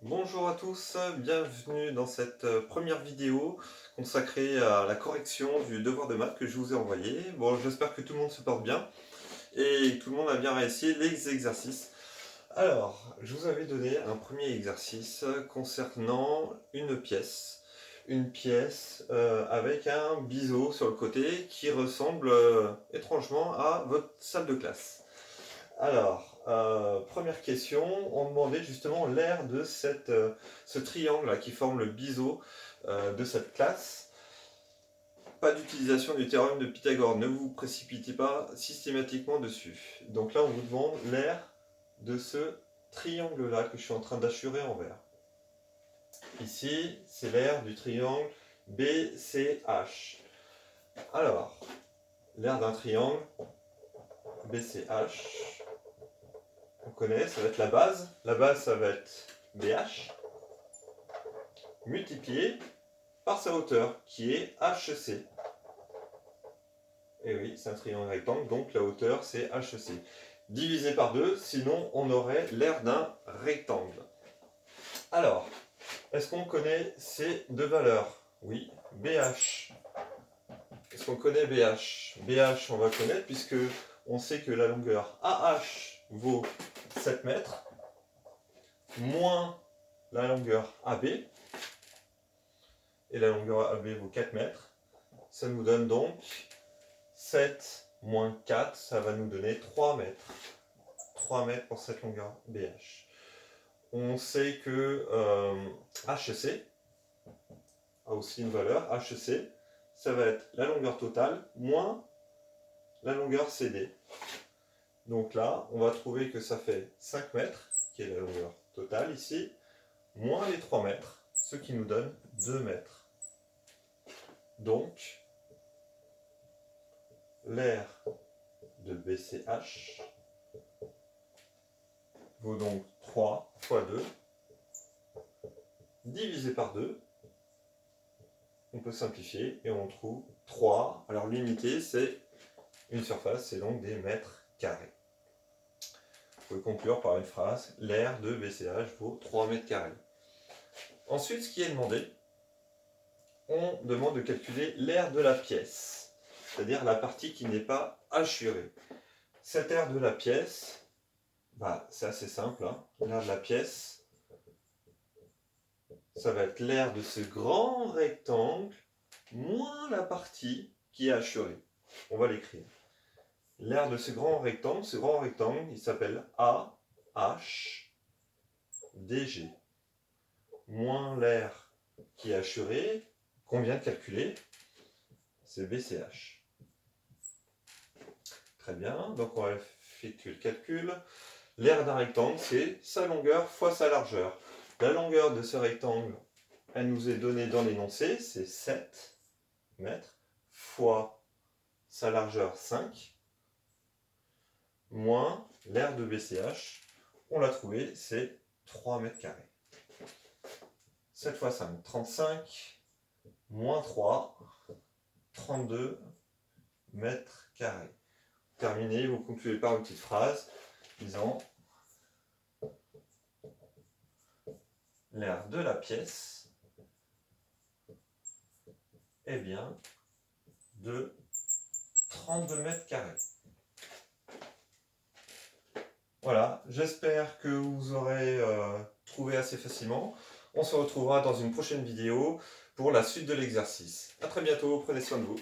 Bonjour à tous, bienvenue dans cette première vidéo consacrée à la correction du devoir de maths que je vous ai envoyé. Bon, j'espère que tout le monde se porte bien et que tout le monde a bien réussi les exercices. Alors, je vous avais donné un premier exercice concernant une pièce. Une pièce avec un biseau sur le côté qui ressemble étrangement à votre salle de classe. Alors, première question, on demandait justement l'aire de ce triangle-là qui forme le biseau de cette classe. Pas d'utilisation du théorème de Pythagore, ne vous précipitez pas systématiquement dessus. Donc là, on vous demande l'aire de ce triangle-là que je suis en train d'achurer en vert. Ici, c'est l'aire du triangle BCH. Alors, l'aire d'un triangle BCH, on connaît, ça va être la base. La base, ça va être BH, multiplié par sa hauteur, qui est HC. Et oui, c'est un triangle rectangle, donc la hauteur, c'est HC. Divisé par 2, sinon on aurait l'aire d'un rectangle. Alors, est-ce qu'on connaît ces deux valeurs? Oui, BH. Est-ce qu'on connaît BH? BH, on va connaître, puisque on sait que la longueur AH vaut 7 mètres, moins la longueur AB, et la longueur AB vaut 4 mètres. Ça nous donne donc 7 moins 4, ça va nous donner 3 mètres. 3 mètres pour cette longueur BH. On sait que HC a aussi une valeur. HC, ça va être la longueur totale moins la longueur CD. Donc là, on va trouver que ça fait 5 mètres, qui est la longueur totale ici, moins les 3 mètres, ce qui nous donne 2 mètres. Donc, l'aire de BCH vaut donc 3 fois 2, divisé par 2. On peut simplifier et on trouve 3. Alors l'unité, c'est une surface, c'est donc des mètres carrés. Vous pouvez conclure par une phrase, l'aire de BCH vaut 3 mètres carrés. Ensuite, ce qui est demandé, on demande de calculer l'aire de la pièce, c'est-à-dire la partie qui n'est pas hachurée. Cette aire de la pièce, c'est assez simple. L'aire de la pièce, ça va être l'aire de ce grand rectangle moins la partie qui est hachurée. On va l'écrire. L'aire de ce grand rectangle, il s'appelle AHDG. Moins l'aire qui est hachurée, qu'on vient de calculer, c'est BCH. Très bien, donc on va effectuer le calcul. L'aire d'un rectangle, c'est sa longueur fois sa largeur. La longueur de ce rectangle, elle nous est donnée dans l'énoncé, c'est 7 mètres, fois sa largeur 5, moins l'aire de BCH, on l'a trouvé, c'est 3 mètres carrés. 7 fois 5, 35, moins 3, 32 mètres carrés. Terminé, vous concluez par une petite phrase disant l'aire de la pièce est bien de 32 mètres carrés. Voilà, j'espère que vous aurez trouvé assez facilement. On se retrouvera dans une prochaine vidéo pour la suite de l'exercice. A très bientôt, prenez soin de vous.